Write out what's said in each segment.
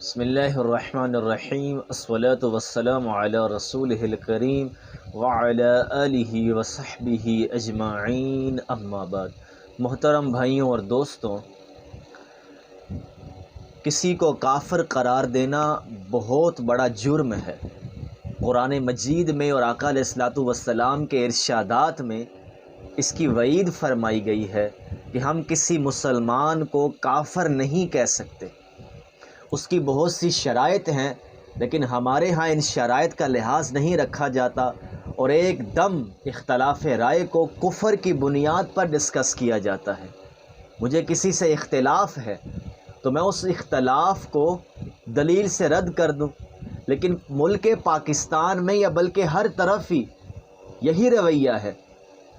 بسم اللہ الرحمن الرحیم الصلاۃ والسلام علی رسولہ الکریم وعلی آلہ وصحبہ اجمعین اما بعد۔ محترم بھائیوں اور دوستوں، کسی کو کافر قرار دینا بہت بڑا جرم ہے۔ قرآن مجید میں اور آقا علیہ الصلوۃ والسلام کے ارشادات میں اس کی وعید فرمائی گئی ہے کہ ہم کسی مسلمان کو کافر نہیں کہہ سکتے۔ اس کی بہت سی شرائط ہیں، لیکن ہمارے ہاں ان شرائط کا لحاظ نہیں رکھا جاتا اور ایک دم اختلاف رائے کو کفر کی بنیاد پر ڈسکس کیا جاتا ہے۔ مجھے کسی سے اختلاف ہے تو میں اس اختلاف کو دلیل سے رد کر دوں، لیکن ملک پاکستان میں یا بلکہ ہر طرف ہی یہی رویہ ہے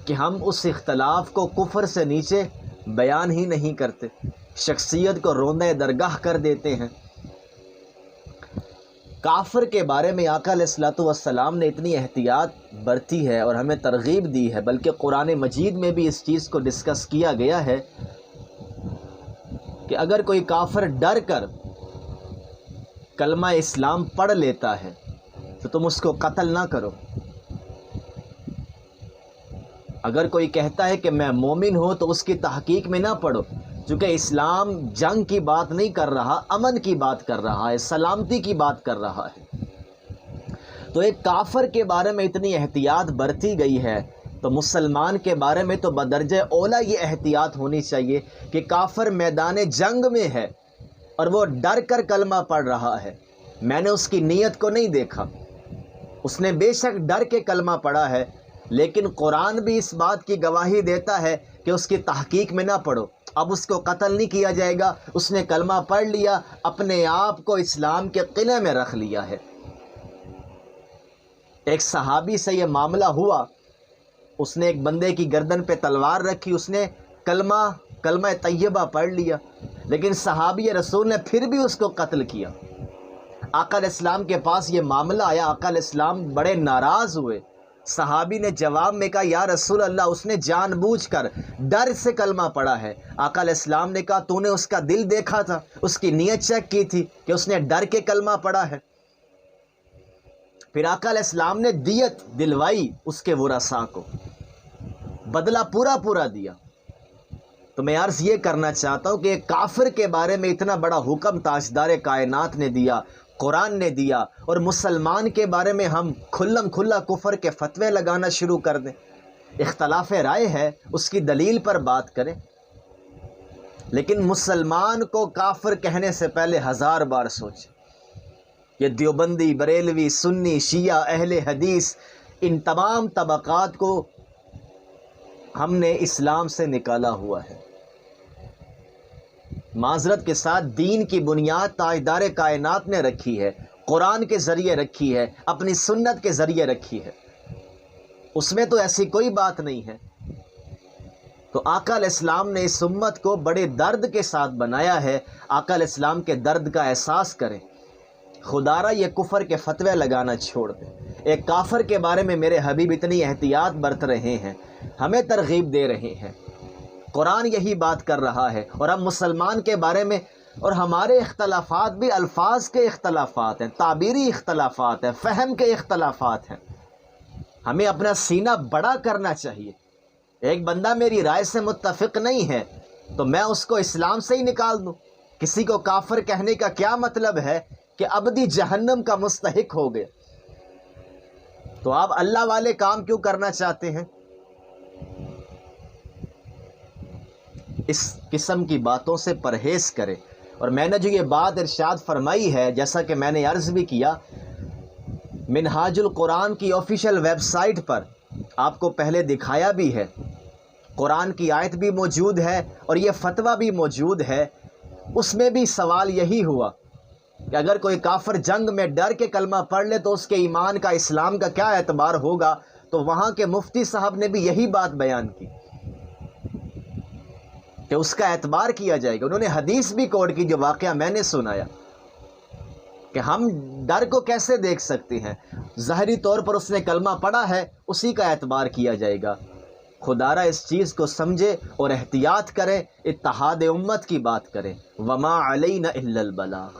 کہ ہم اس اختلاف کو کفر سے نیچے بیان ہی نہیں کرتے، شخصیت کو روندہ درگاہ کر دیتے ہیں۔ کافر کے بارے میں آقا علیہ الصلوۃ والسلام نے اتنی احتیاط برتی ہے اور ہمیں ترغیب دی ہے، بلکہ قرآن مجید میں بھی اس چیز کو ڈسکس کیا گیا ہے کہ اگر کوئی کافر ڈر کر کلمہ اسلام پڑھ لیتا ہے تو تم اس کو قتل نہ کرو۔ اگر کوئی کہتا ہے کہ میں مومن ہوں تو اس کی تحقیق میں نہ پڑھو، چونکہ اسلام جنگ کی بات نہیں کر رہا، امن کی بات کر رہا ہے، سلامتی کی بات کر رہا ہے۔ تو ایک کافر کے بارے میں اتنی احتیاط برتی گئی ہے تو مسلمان کے بارے میں تو بدرجہ اولا یہ احتیاط ہونی چاہیے کہ کافر میدان جنگ میں ہے اور وہ ڈر کر کلمہ پڑھ رہا ہے، میں نے اس کی نیت کو نہیں دیکھا، اس نے بے شک ڈر کے کلمہ پڑھا ہے، لیکن قرآن بھی اس بات کی گواہی دیتا ہے کہ اس کی تحقیق میں نہ پڑھو۔ اب اس کو قتل نہیں کیا جائے گا، اس نے کلمہ پڑھ لیا، اپنے آپ کو اسلام کے قلعے میں رکھ لیا ہے۔ ایک صحابی سے یہ معاملہ ہوا، اس نے ایک بندے کی گردن پہ تلوار رکھی، اس نے کلمہ طیبہ پڑھ لیا، لیکن صحابی رسول نے پھر بھی اس کو قتل کیا۔ آقا علیہ السلام کے پاس یہ معاملہ آیا، آقا علیہ السلام بڑے ناراض ہوئے۔ صحابی نے جواب میں کہا، یا رسول اللہ، اس نے جان بوجھ کر ڈر سے کلمہ پڑھا ہے۔ آقا علیہ السلام نے کہا، تو نے اس کا دل دیکھا تھا، اس کی نیت چیک کی تھی کہ اس نے ڈر کے کلمہ پڑھا ہے؟ پھر آقا علیہ السلام نے دیت دلوائی اس کے ورثاء کو، بدلہ پورا دیا۔ تو میں عرض یہ کرنا چاہتا ہوں کہ ایک کافر کے بارے میں اتنا بڑا حکم تاجدار کائنات نے دیا، قرآن نے دیا، اور مسلمان کے بارے میں ہم کھلم کھلا کفر کے فتوے لگانا شروع کر دیں۔ اختلاف رائے ہے، اس کی دلیل پر بات کریں، لیکن مسلمان کو کافر کہنے سے پہلے 1000 بار سوچیں۔ یہ دیوبندی، بریلوی، سنی، شیعہ، اہل حدیث، ان تمام طبقات کو ہم نے اسلام سے نکالا ہوا ہے۔ معذرت کے ساتھ دین کی بنیاد تاجدار کائنات نے رکھی ہے، قرآن کے ذریعے رکھی ہے، اپنی سنت کے ذریعے رکھی ہے، اس میں تو ایسی کوئی بات نہیں ہے۔ تو آقا علیہ السلام نے اس امت کو بڑے درد کے ساتھ بنایا ہے، آقا علیہ السلام کے درد کا احساس کریں۔ خدا را یہ کفر کے فتوے لگانا چھوڑ دیں۔ ایک کافر کے بارے میں میرے حبیب اتنی احتیاط برت رہے ہیں، ہمیں ترغیب دے رہے ہیں، قرآن یہی بات کر رہا ہے، اور ہم مسلمان کے بارے میں، اور ہمارے اختلافات بھی الفاظ کے اختلافات ہیں، تعبیری اختلافات ہیں، فہم کے اختلافات ہیں۔ ہمیں اپنا سینہ بڑا کرنا چاہیے۔ ایک بندہ میری رائے سے متفق نہیں ہے تو میں اس کو اسلام سے ہی نکال دوں؟ کسی کو کافر کہنے کا کیا مطلب ہے کہ ابدی جہنم کا مستحق ہو گئے؟ تو آپ اللہ والے کام کیوں کرنا چاہتے ہیں؟ اس قسم کی باتوں سے پرہیز کریں۔ اور میں نے جو یہ بات ارشاد فرمائی ہے، جیسا کہ میں نے عرض بھی کیا، منہاج القرآن کی آفیشیل ویب سائٹ پر آپ کو پہلے دکھایا بھی ہے، قرآن کی آیت بھی موجود ہے اور یہ فتویٰ بھی موجود ہے۔ اس میں بھی سوال یہی ہوا کہ اگر کوئی کافر جنگ میں ڈر کے کلمہ پڑھ لے تو اس کے ایمان کا، اسلام کا کیا اعتبار ہوگا؟ تو وہاں کے مفتی صاحب نے بھی یہی بات بیان کی کہ اس کا اعتبار کیا جائے گا۔ انہوں نے حدیث بھی کوٹ کی، جو واقعہ میں نے سنایا، کہ ہم ڈر کو کیسے دیکھ سکتے ہیں؟ ظاہری طور پر اس نے کلمہ پڑھا ہے، اسی کا اعتبار کیا جائے گا۔ خدا را اس چیز کو سمجھے اور احتیاط کرے، اتحاد امت کی بات کرے۔ وما علینا الا البلاغ۔